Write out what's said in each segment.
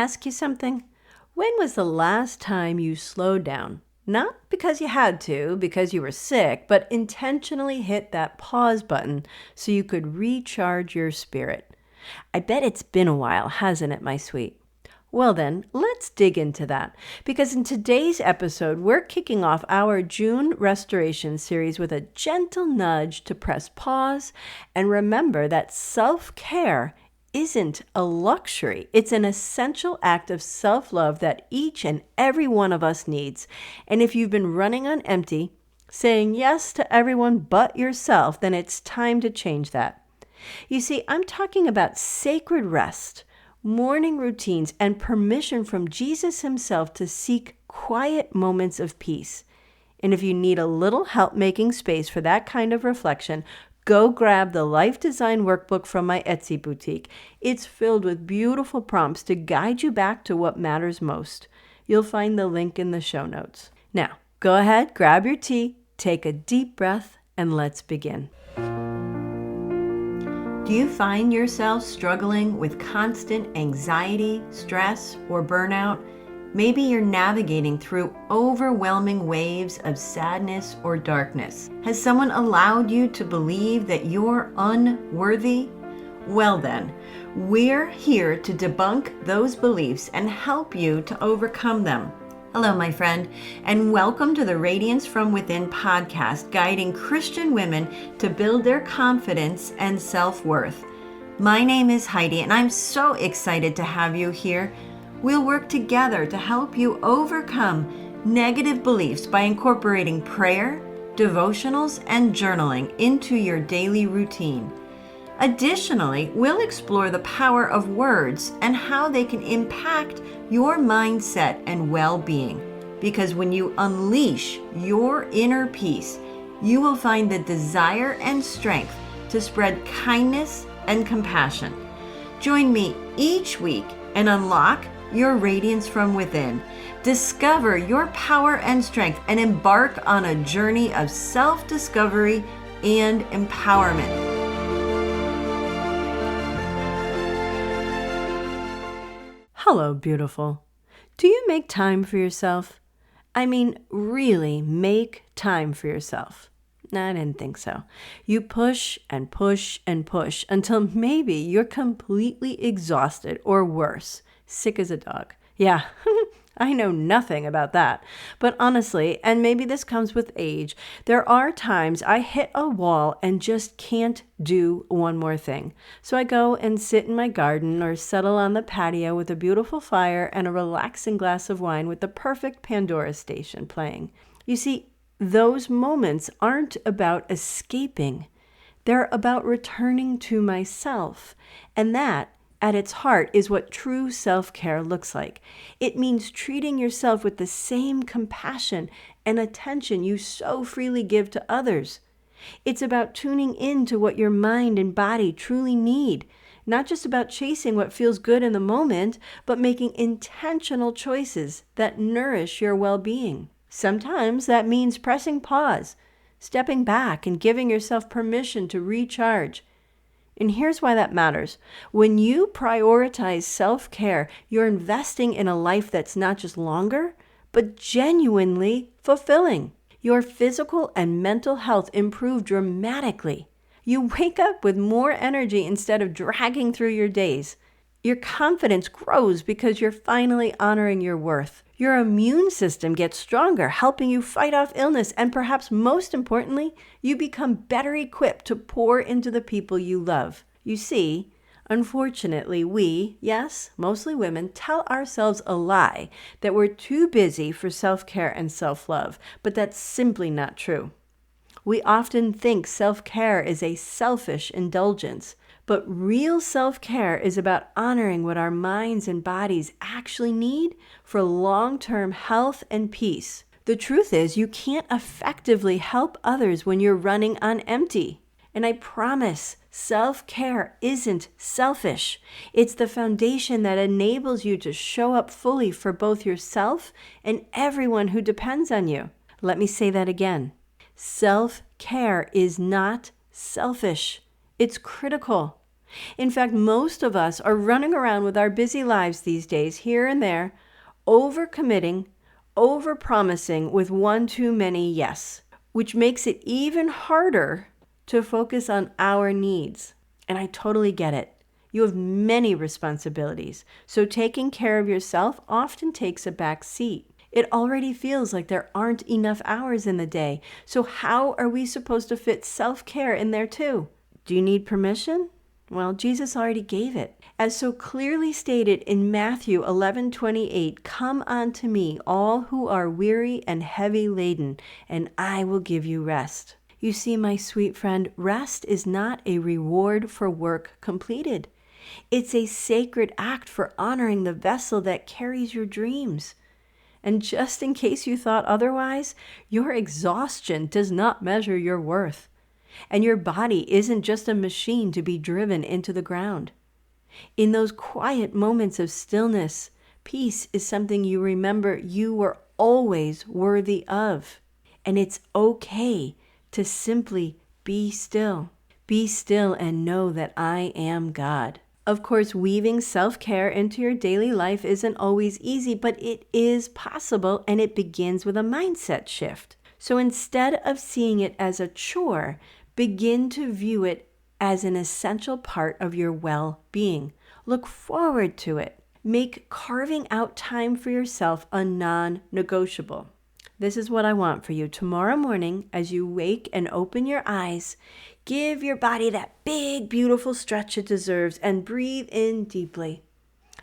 ask you something? When was the last time you slowed down? Not because you had to, because you were sick, but intentionally hit that pause button so you could recharge your spirit. I bet it's been a while, hasn't it, my sweet? Well then, let's dig into that, because in today's episode, we're kicking off our June Restoration series with a gentle nudge to press pause and remember that self-care isn't a luxury. It's an essential act of self-love that each and every one of us needs. And if you've been running on empty, saying yes to everyone but yourself, then it's time to change that. You see, I'm talking about sacred rest, morning routines, and permission from Jesus himself to seek quiet moments of peace. And if you need a little help making space for that kind of reflection, go grab the Life Design Workbook from my Etsy boutique. It's filled with beautiful prompts to guide you back to what matters most. You'll find the link in the show notes. Now, go ahead, grab your tea, take a deep breath, and let's begin. Do you find yourself struggling with constant anxiety, stress, or burnout? Maybe you're navigating through overwhelming waves of sadness or darkness. Has someone allowed you to believe that you're unworthy? Well then, we're here to debunk those beliefs and help you to overcome them. Hello, my friend, and welcome to the Radiance from Within podcast, guiding Christian women to build their confidence and self-worth. My name is Heidi, and I'm so excited to have you here. We'll work together to help you overcome negative beliefs by incorporating prayer, devotionals, and journaling into your daily routine. Additionally, we'll explore the power of words and how they can impact your mindset and well-being. Because when you unleash your inner peace, you will find the desire and strength to spread kindness and compassion. Join me each week and unlock your radiance from within. Discover your power and strength and embark on a journey of self-discovery and empowerment. Hello, beautiful. Do you make time for yourself? I mean, really make time for yourself. I didn't think so. You push and push and push until maybe you're completely exhausted or worse, sick as a dog. Yeah, I know nothing about that. But honestly, and maybe this comes with age, there are times I hit a wall and just can't do one more thing. So I go and sit in my garden or settle on the patio with a beautiful fire and a relaxing glass of wine with the perfect Pandora station playing. You see, those moments aren't about escaping. They're about returning to myself. And that, at its heart, is what true self-care looks like. It means treating yourself with the same compassion and attention you so freely give to others. It's about tuning in to what your mind and body truly need, not just about chasing what feels good in the moment, but making intentional choices that nourish your well-being. Sometimes that means pressing pause, stepping back, and giving yourself permission to recharge. And here's why that matters. When you prioritize self-care, you're investing in a life that's not just longer, but genuinely fulfilling. Your physical and mental health improve dramatically. You wake up with more energy instead of dragging through your days. Your confidence grows because you're finally honoring your worth. Your immune system gets stronger, helping you fight off illness, and perhaps most importantly, you become better equipped to pour into the people you love. You see, unfortunately, we, yes, mostly women, tell ourselves a lie that we're too busy for self-care and self-love, but that's simply not true. We often think self-care is a selfish indulgence. But real self-care is about honoring what our minds and bodies actually need for long-term health and peace. The truth is, you can't effectively help others when you're running on empty. And I promise, self-care isn't selfish. It's the foundation that enables you to show up fully for both yourself and everyone who depends on you. Let me say that again. Self-care is not selfish. It's critical. In fact, most of us are running around with our busy lives these days, here and there, overcommitting, overpromising with one too many yes, which makes it even harder to focus on our needs. And I totally get it. You have many responsibilities, so taking care of yourself often takes a back seat. It already feels like there aren't enough hours in the day, so how are we supposed to fit self-care in there too? Do you need permission? Well, Jesus already gave it. As so clearly stated in Matthew 11:28, "Come unto me, all who are weary and heavy laden, and I will give you rest." You see, my sweet friend, rest is not a reward for work completed. It's a sacred act for honoring the vessel that carries your dreams. And just in case you thought otherwise, your exhaustion does not measure your worth. And your body isn't just a machine to be driven into the ground. In those quiet moments of stillness, peace is something you remember you were always worthy of. And it's okay to simply be still. Be still and know that I am God. Of course, weaving self-care into your daily life isn't always easy, but it is possible, and it begins with a mindset shift. So instead of seeing it as a chore, begin to view it as an essential part of your well-being. Look forward to it. Make carving out time for yourself a non-negotiable. This is what I want for you. Tomorrow morning, as you wake and open your eyes, give your body that big, beautiful stretch it deserves and breathe in deeply.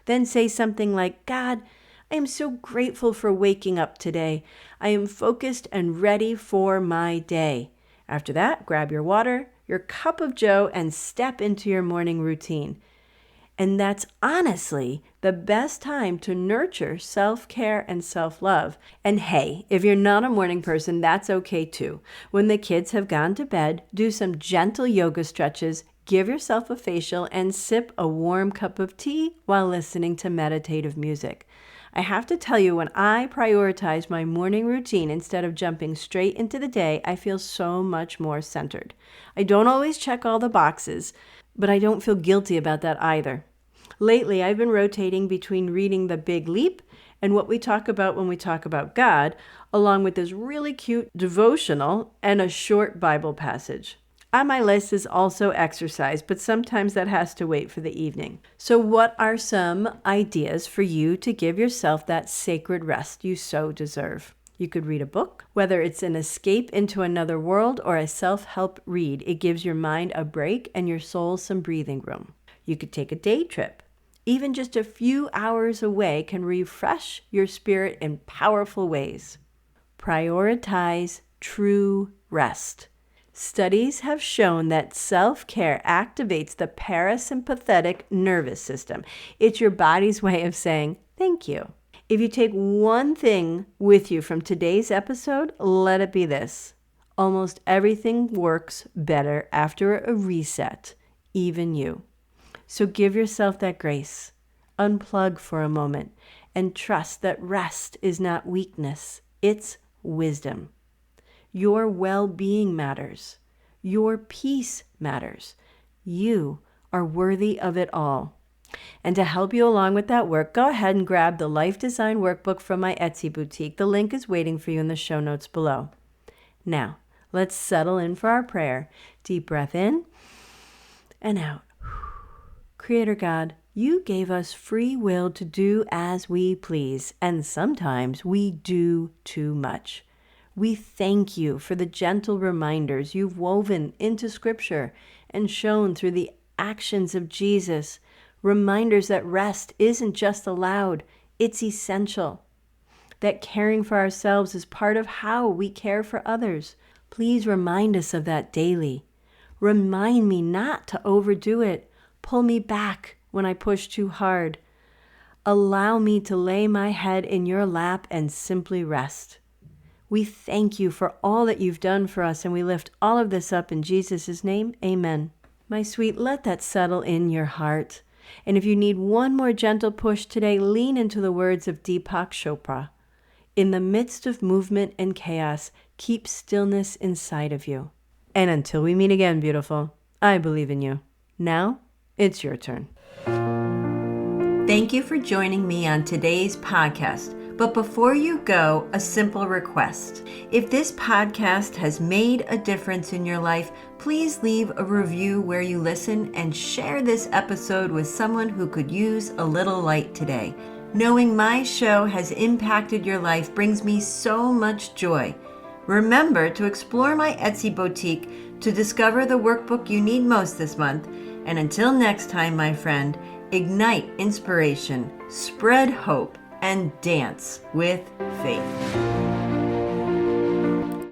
Then say something like, "God, I am so grateful for waking up today. I am focused and ready for my day." After that, grab your water, your cup of joe, and step into your morning routine. And that's honestly the best time to nurture self-care and self-love. And hey, if you're not a morning person, that's okay too. When the kids have gone to bed, do some gentle yoga stretches, give yourself a facial, and sip a warm cup of tea while listening to meditative music. I have to tell you, when I prioritize my morning routine instead of jumping straight into the day, I feel so much more centered. I don't always check all the boxes, but I don't feel guilty about that either. Lately, I've been rotating between reading The Big Leap and What We Talk About When We Talk About God, along with this really cute devotional and a short Bible passage. On my list is also exercise, but sometimes that has to wait for the evening. So what are some ideas for you to give yourself that sacred rest you so deserve? You could read a book, whether it's an escape into another world or a self-help read. It gives your mind a break and your soul some breathing room. You could take a day trip. Even just a few hours away can refresh your spirit in powerful ways. Prioritize true rest. Studies have shown that self-care activates the parasympathetic nervous system. It's your body's way of saying thank you. If you take one thing with you from today's episode, let it be this: almost everything works better after a reset, even you. So give yourself that grace. Unplug for a moment and trust that rest is not weakness, it's wisdom. Your well-being matters. Your peace matters. You are worthy of it all. And to help you along with that work, go ahead and grab the Life Design Workbook from my Etsy boutique. The link is waiting for you in the show notes below. Now, let's settle in for our prayer. Deep breath in and out. Creator God, you gave us free will to do as we please, and sometimes we do too much. We thank you for the gentle reminders you've woven into Scripture and shown through the actions of Jesus, reminders that rest isn't just allowed, it's essential, that caring for ourselves is part of how we care for others. Please remind us of that daily. Remind me not to overdo it. Pull me back when I push too hard. Allow me to lay my head in your lap and simply rest. We thank you for all that you've done for us, and we lift all of this up in Jesus' name. Amen. My sweet, let that settle in your heart. And if you need one more gentle push today, lean into the words of Deepak Chopra. In the midst of movement and chaos, keep stillness inside of you. And until we meet again, beautiful, I believe in you. Now, it's your turn. Thank you for joining me on today's podcast. But before you go, a simple request. If this podcast has made a difference in your life, please leave a review where you listen and share this episode with someone who could use a little light today. Knowing my show has impacted your life brings me so much joy. Remember to explore my Etsy boutique to discover the workbook you need most this month. And until next time, my friend, ignite inspiration, spread hope, and dance with faith.